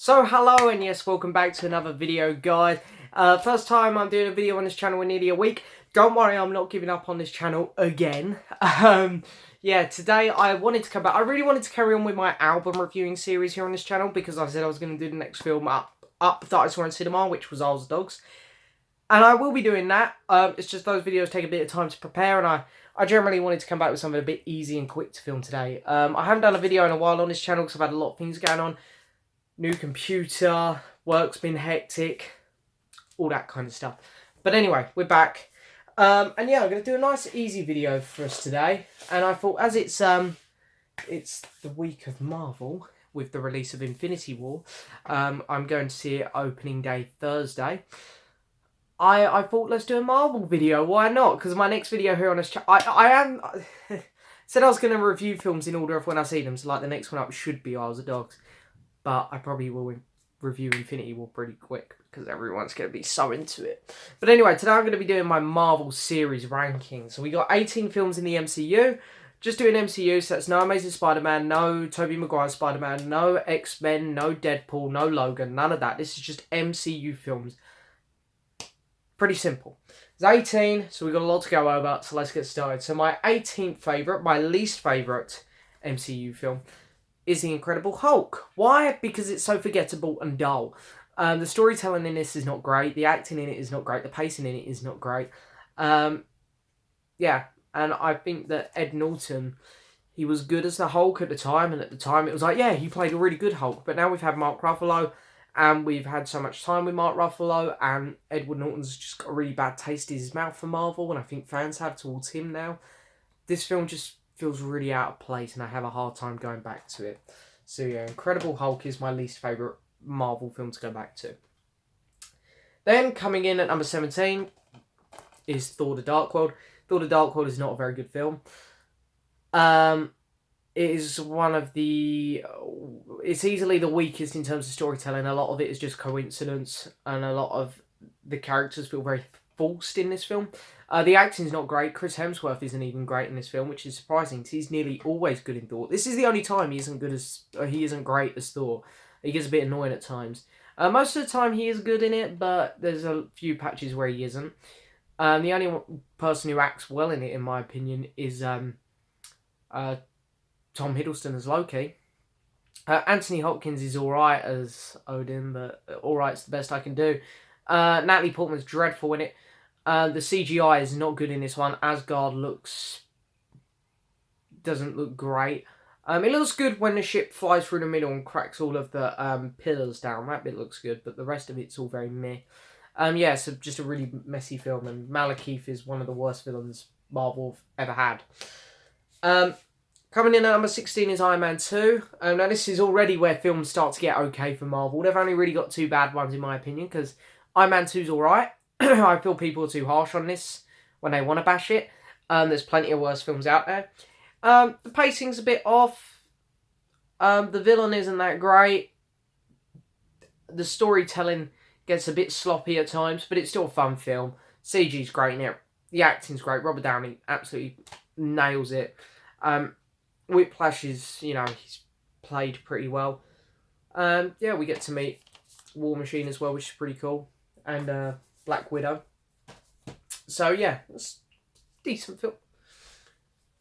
So hello and yes, welcome back to another video, guys. First time I'm doing a video on this channel in nearly a week. Don't worry, I'm not giving up on this channel again. Yeah, today I wanted to come back. I really wanted to carry on with my album reviewing series here on this channel because I said I was going to do the next film up that I saw in cinema, which was Isle of Dogs. And I will be doing that. It's just those videos take a bit of time to prepare, and I generally wanted to come back with something a bit easy and quick to film today. I haven't done a video in a while on this channel because I've had a lot of things going on. New computer, work's been hectic, all that kind of stuff. But anyway, we're back. And yeah, I'm going to do a nice easy video for us today. And I thought, as it's the week of Marvel, with the release of Infinity War, I'm going to see it opening day Thursday. I thought, let's do a Marvel video. Why not? Because my next video here on this channel, I said I was going to review films in order of when I see them. So like the next one up should be Isles of Dogs. But I probably will review Infinity War pretty quick because everyone's going to be so into it. But anyway, today I'm going to be doing my Marvel series ranking. So we got 18 films in the MCU. Just doing MCU, so that's no Amazing Spider-Man, no Tobey Maguire Spider-Man, no X-Men, no Deadpool, no Logan, none of that. This is just MCU films. Pretty simple. It's 18, so we've got a lot to go over, so let's get started. So my 18th favourite, my least favourite MCU film is The Incredible Hulk. Why? Because it's so forgettable and dull. The storytelling in this is not great. The acting in it is not great. The pacing in it is not great. Yeah, and I think that Ed Norton, he was good as the Hulk at the time, and at the time it was like, yeah, he played a really good Hulk. But now we've had Mark Ruffalo, and we've had so much time with Mark Ruffalo, and Edward Norton's just got a really bad taste in his mouth for Marvel, and I think fans have towards him now. This film just feels really out of place, and I have a hard time going back to it. So yeah, Incredible Hulk is my least favourite Marvel film to go back to. Then, coming in at number 17 is Thor the Dark World. Thor the Dark World is not a very good film. It is one of the... It's easily the weakest in terms of storytelling. A lot of it is just coincidence, and a lot of the characters feel very forced in this film. The acting's not great. Chris Hemsworth isn't even great in this film, which is surprising because he's nearly always good in Thor. This is the only time he isn't great as Thor. He gets a bit annoying at times. Most of the time he is good in it, but there's a few patches where he isn't. The only person who acts well in it, in my opinion, is Tom Hiddleston as Loki. Anthony Hopkins is alright as Odin, but alright's the best I can do. Natalie Portman's dreadful in it. The CGI is not good in this one. Asgard doesn't look great. It looks good when the ship flies through the middle and cracks all of the pillars down. That bit looks good, but the rest of it's all very meh. Yeah, so just a really messy film, and Malekith is one of the worst villains Marvel have ever had. Coming in at number 16 is Iron Man 2. Now this is already where films start to get okay for Marvel. They've only really got two bad ones in my opinion, because Iron Man 2's alright. I feel people are too harsh on this when they want to bash it. There's plenty of worse films out there. The pacing's a bit off. The villain isn't that great. The storytelling gets a bit sloppy at times, but it's still a fun film. CG's great in it. The acting's great. Robert Downey absolutely nails it. Whiplash is, he's played pretty well. Yeah, we get to meet War Machine as well, which is pretty cool. And Black Widow. So yeah, it's a decent film.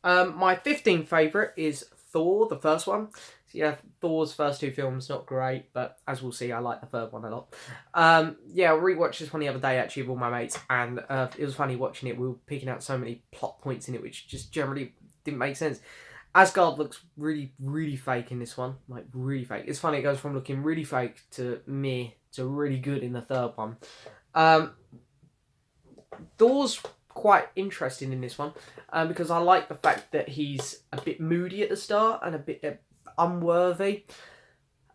My 15th favourite is Thor, the first one. So yeah, Thor's first two films, not great, but as we'll see, I like the third one a lot. Yeah, I rewatched this one the other day actually with all my mates, and it was funny watching it. We were picking out so many plot points in it which just generally didn't make sense. Asgard looks really, really fake in this one. Like, really fake. It's funny, it goes from looking really fake to meh to really good in the third one. Thor's quite interesting in this one because I like the fact that he's a bit moody at the start and a bit unworthy.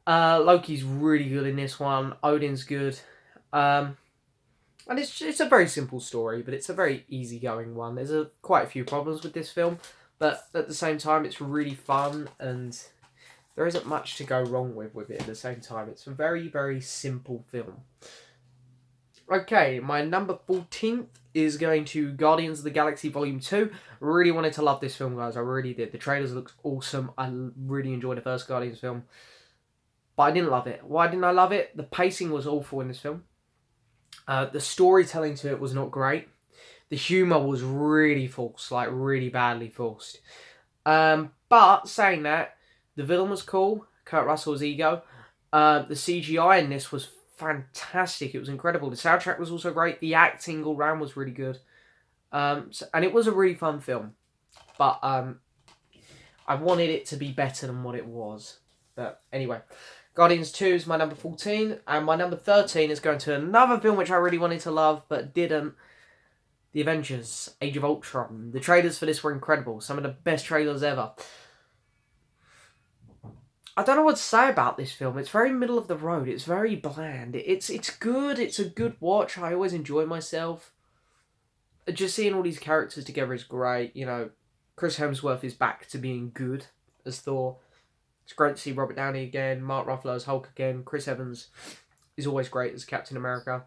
Loki's really good in this one. Odin's good. And it's a very simple story, but it's a very easygoing one. There's quite a few problems with this film, but at the same time, it's really fun, and there isn't much to go wrong with it at the same time. It's a very, very simple film. Okay, my number 14th is going to Guardians of the Galaxy Volume 2. Really wanted to love this film, guys. I really did. The trailers looked awesome. I really enjoyed the first Guardians film. but I didn't love it. Why didn't I love it? The pacing was awful in this film. The storytelling to it was not great. The humour was really forced, like really badly forced. But saying that, the villain was cool. Kurt Russell's ego. The CGI in this was fantastic. It was incredible. The soundtrack was also great. The acting all round was really good. And it was a really fun film. But I wanted it to be better than what it was. But anyway, Guardians 2 is my number 14. And my number 13 is going to another film which I really wanted to love but didn't. The Avengers, Age of Ultron. The trailers for this were incredible. Some of the best trailers ever. I don't know what to say about this film. It's very middle of the road. It's very bland. It's good. It's a good watch. I always enjoy myself. Just seeing all these characters together is great. You know, Chris Hemsworth is back to being good as Thor. It's great to see Robert Downey again. Mark Ruffalo as Hulk again. Chris Evans is always great as Captain America.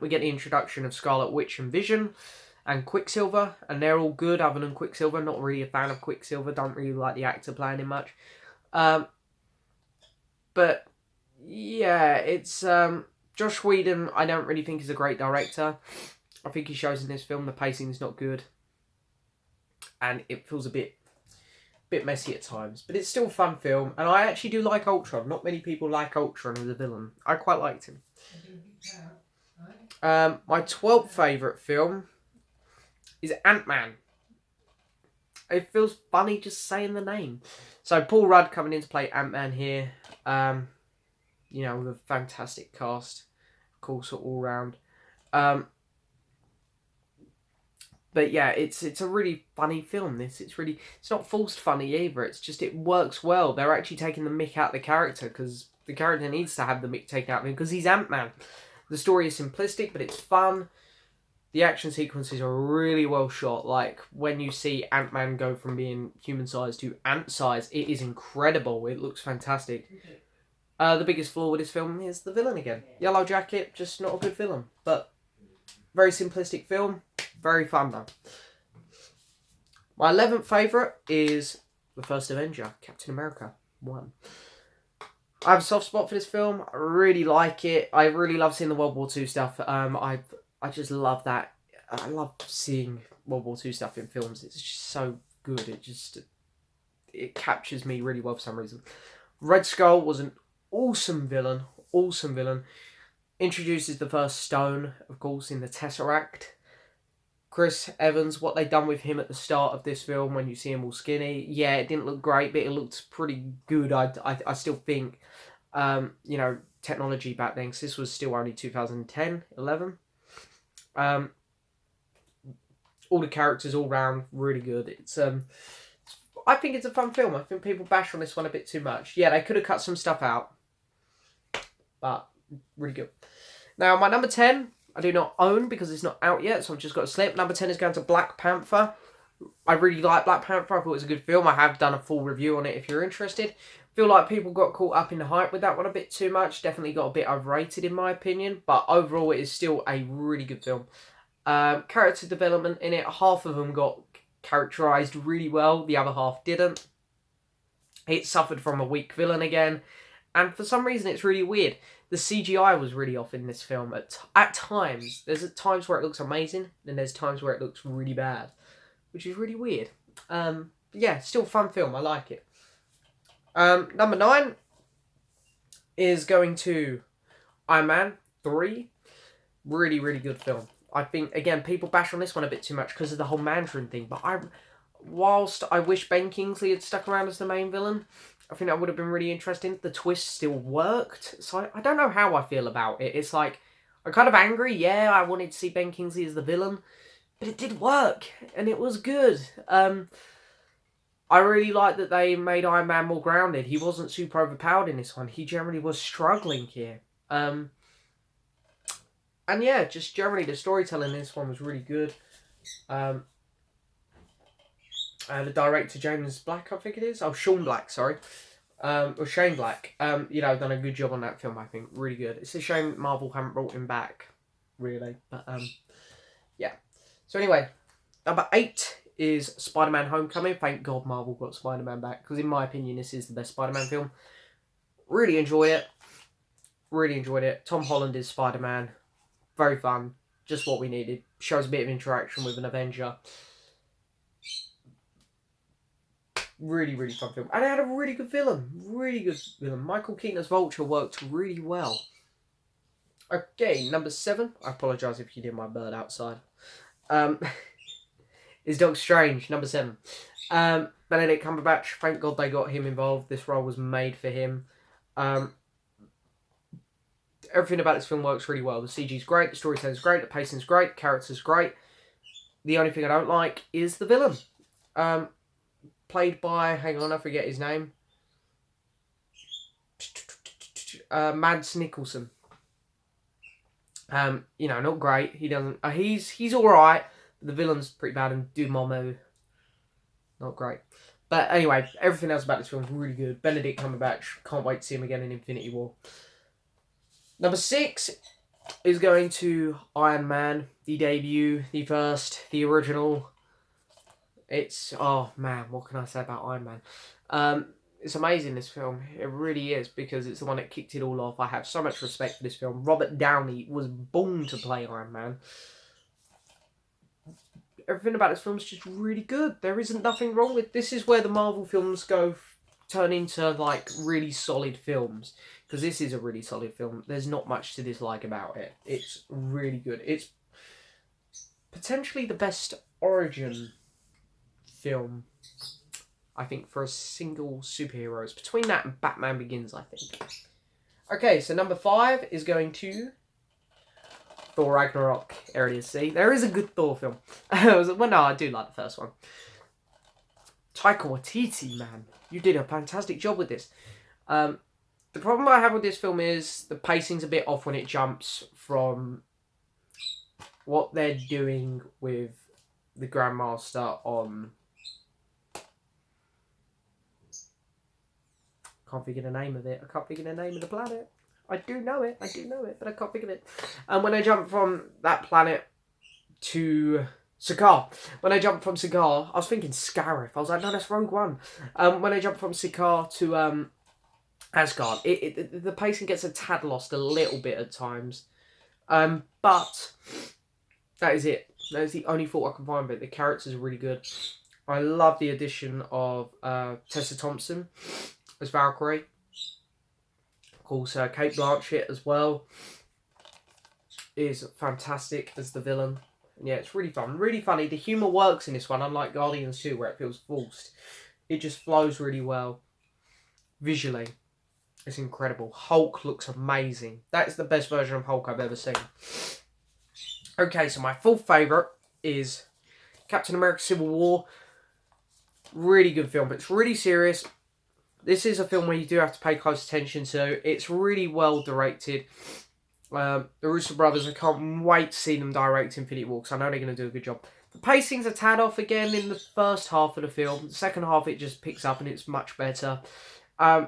We get the introduction of Scarlet Witch and Vision and Quicksilver, and they're all good other than Quicksilver. Not really a fan of Quicksilver, don't really like the actor playing him much. But yeah, it's Joss Whedon, I don't really think is a great director. I think he shows in this film the pacing is not good. And it feels a bit messy at times. But it's still a fun film, and I actually do like Ultron. Not many people like Ultron as a villain. I quite liked him. My 12th favourite film is Ant-Man. It feels funny just saying the name. So Paul Rudd coming in to play Ant-Man here. You know, with a fantastic cast, of course, all round. But yeah, it's a really funny film. It's not forced funny either. It's just it works well. They're actually taking the mick out of the character because the character needs to have the mick taken out of him because he's Ant-Man. The story is simplistic, but it's fun. The action sequences are really well shot. Like, when you see Ant-Man go from being human-sized to ant-sized, it is incredible. It looks fantastic. The biggest flaw with this film is the villain again. Yellow Jacket, just not a good villain. But, very simplistic film. Very fun, though. My 11th favourite is the first Avenger, Captain America 1. I have a soft spot for this film. I really like it. I really love seeing the World War II stuff. I just love that. I love seeing World War II stuff in films. It's just so good. It captures me really well for some reason. Red Skull was an awesome villain. Awesome villain. Introduces the first stone, of course, in the Tesseract. Chris Evans, what they done with him at the start of this film when you see him all skinny. Yeah, it didn't look great, but it looked pretty good. I still think, you know, technology back then, because this was still only 2010, 11. All the characters all round really good. It's I think it's a fun film. I think people bash on this one a bit too much. Yeah, they could have cut some stuff out, but really good. Now, my number 10, I do not own because it's not out yet, so I've just got a slip. Number 10 is going to Black Panther. I really like Black Panther. I thought it was a good film. I have done a full review on it if you're interested. Feel like people got caught up in the hype with that one a bit too much. Definitely got a bit overrated in my opinion, but overall it is still a really good film. Character development in it, half of them got characterised really well, the other half didn't. It suffered from a weak villain again, and for some reason it's really weird. The CGI was really off in this film at times. There's times where it looks amazing, and there's times where it looks really bad, which is really weird. Yeah, still a fun film. I like it. Number 9 is going to Iron Man 3. Really, really good film. I think, again, people bash on this one a bit too much because of the whole Mandarin thing, but whilst I wish Ben Kingsley had stuck around as the main villain, I think that would have been really interesting. The twist still worked, so I don't know how I feel about it. It's like, I'm kind of angry, yeah, I wanted to see Ben Kingsley as the villain, but it did work, and it was good. I really like that they made Iron Man more grounded. He wasn't super overpowered in this one. He generally was struggling here. And yeah, just generally the storytelling in this one was really good. The director, James Black, I think it is. Oh, Sean Black, sorry. Or Shane Black. You know, done a good job on that film, I think. Really good. It's a shame Marvel haven't brought him back, really. But, yeah. So anyway, number 8 is Spider-Man Homecoming. Thank God Marvel got Spider-Man back, because in my opinion, this is the best Spider-Man film. Really enjoyed it. Really enjoyed it. Tom Holland is Spider-Man. Very fun. Just what we needed. Shows a bit of interaction with an Avenger. Really, really fun film. And it had a really good villain. Really good villain. Michael Keaton as Vulture worked really well. Okay, number 7. I apologise if you hear my bird outside. Is Doctor Strange, number 7. Benedict Cumberbatch, thank God they got him involved. This role was made for him. Everything about this film works really well. The CG's great, the storytelling's great, the pacing's great, the character's great. The only thing I don't like is the villain. Played by, hang on, I forget his name. Mads Mikkelsen. Not great. He doesn't. He's all right. The villain's pretty bad, and Dormammu, not great. But anyway, everything else about this film is really good. Benedict Cumberbatch, can't wait to see him again in Infinity War. Number 6 is going to Iron Man, the debut, the first, the original. It's, oh man, what can I say about Iron Man? It's amazing, this film. It really is, because it's the one that kicked it all off. I have so much respect for this film. Robert Downey was born to play Iron Man. Everything about this film is just really good. There isn't nothing wrong with this. Is where the Marvel films turn into like really solid films, because this is a really solid film. There's not much to dislike about it. It's really good. It's potentially the best origin film, I think, for a single superhero. It's between that and Batman Begins, I think. Okay, so number 5 is going to Thor Ragnarok. There it is. See, there is a good Thor film. Well, no, I do like the first one. Taika Waititi, man, you did a fantastic job with this. The problem I have with this film is the pacing's a bit off when it jumps from what they're doing with the Grandmaster on... Can't figure the name of it. I can't figure the name of the planet. I do know it, but I can't figure it. And when I jump from that planet to Sakaar. When I jumped from Sakaar, I was thinking Scarif. I was like, no, that's Rogue One. When I jumped from Sakaar to Asgard, the pacing gets a tad lost a little bit at times. But that is it. That is the only fault I can find, but the characters are really good. I love the addition of Tessa Thompson as Valkyrie. Of course, Cate Blanchett as well is fantastic as the villain. And yeah, it's really fun, really funny. The humour works in this one, unlike Guardians 2, where it feels forced. It just flows really well. Visually, it's incredible. Hulk looks amazing. That is the best version of Hulk I've ever seen. Okay, so my fourth favourite is Captain America Civil War. Really good film, but it's really serious. This is a film where you do have to pay close attention to. It's really well directed. The Russo brothers, I can't wait to see them direct Infinity War, because I know they're going to do a good job. The pacing's a tad off again in the first half of the film. The second half, it just picks up and it's much better. They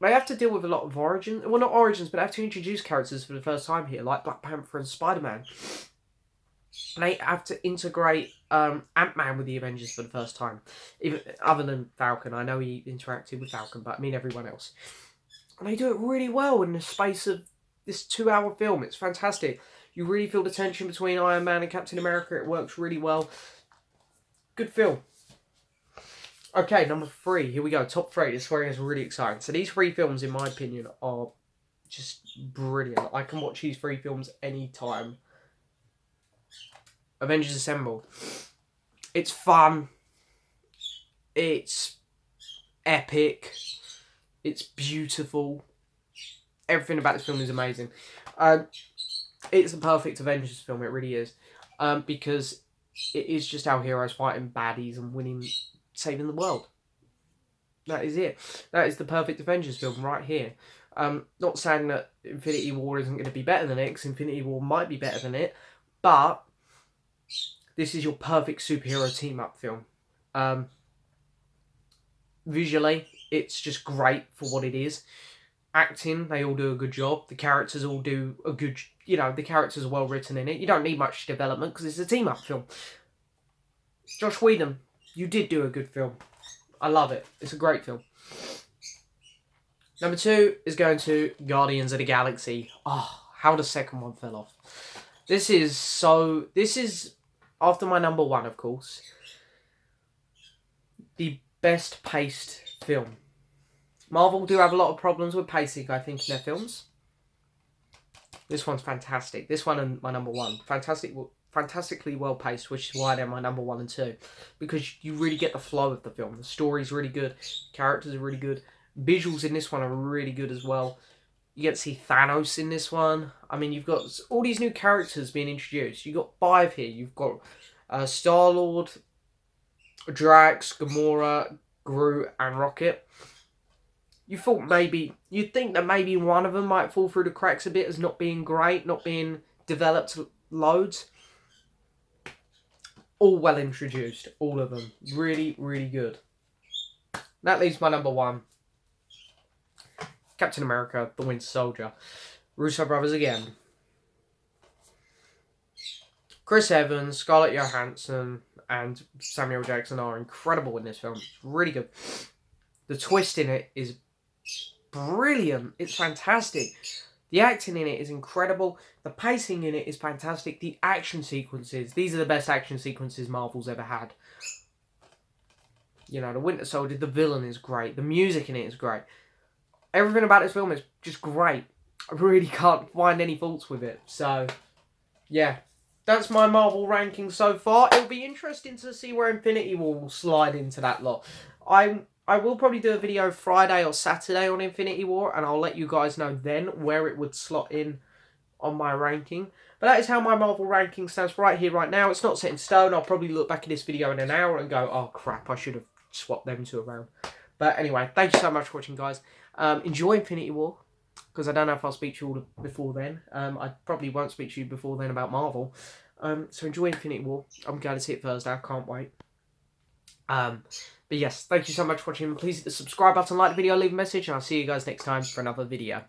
have to deal with a lot of origins. Well, not origins, but they have to introduce characters for the first time here, like Black Panther and Spider-Man. They have to integrate Ant-Man with the Avengers for the first time. Even other than Falcon. I know he interacted with Falcon, but I mean everyone else. And they do it really well in the space of this 2-hour film. It's fantastic. You really feel the tension between Iron Man and Captain America. It works really well. Good film. Okay, number 3. Here we go. Top 3. This one is really exciting. So these 3 films, in my opinion, are just brilliant. I can watch these 3 films anytime. Avengers Assemble. It's fun. It's epic. It's beautiful. Everything about this film is amazing. It's the perfect Avengers film. It really is. Because it is just our heroes fighting baddies and winning, saving the world. That is it. That is the perfect Avengers film right here. Not saying that Infinity War isn't going to be better than it, because Infinity War might be better than it, but this is your perfect superhero team-up film. Visually, it's just great for what it is. Acting, they all do a good job. The characters all do a good... the characters are well written in it. You don't need much development because it's a team-up film. Joss Whedon, you did do a good film. I love it. It's a great film. Number 2 is going to Guardians of the Galaxy. Oh, how the second one fell off. This is, after my number 1, of course, the best paced film. Marvel do have a lot of problems with pacing, I think, in their films. This one's fantastic. This one and my number 1. Fantastically well paced, which is why they're my number 1 and 2. Because you really get the flow of the film. The story's really good. Characters are really good. Visuals in this one are really good as well. You get to see Thanos in this one. I mean, you've got all these new characters being introduced. You've got 5 here. You've got Star-Lord, Drax, Gamora, Groot, and Rocket. You'd think that maybe one of them might fall through the cracks a bit as not being great, not being developed loads. All well introduced, all of them. Really, really good. That leaves my number 1. Captain America, the Winter Soldier. Russo brothers again. Chris Evans, Scarlett Johansson, and Samuel Jackson are incredible in this film. It's really good. The twist in it is brilliant. It's fantastic. The acting in it is incredible. The pacing in it is fantastic. The action sequences. These are the best action sequences Marvel's ever had. You know, the Winter Soldier, the villain is great. The music in it is great. Everything about this film is just great. I really can't find any faults with it. So, yeah. That's my Marvel ranking so far. It'll be interesting to see where Infinity War will slide into that lot. I will probably do a video Friday or Saturday on Infinity War, and I'll let you guys know then where it would slot in on my ranking. But that is how my Marvel ranking stands right here, right now. It's not set in stone. I'll probably look back at this video in an hour and go, oh crap, I should have swapped them two around. But anyway, thank you so much for watching, guys. Enjoy Infinity War, because I don't know if I'll speak to you all before then. I probably won't speak to you before then about Marvel. So enjoy Infinity War. I'm going to see it Thursday. I can't wait. But yes, thank you so much for watching. Please hit the subscribe button, like the video, leave a message, and I'll see you guys next time for another video.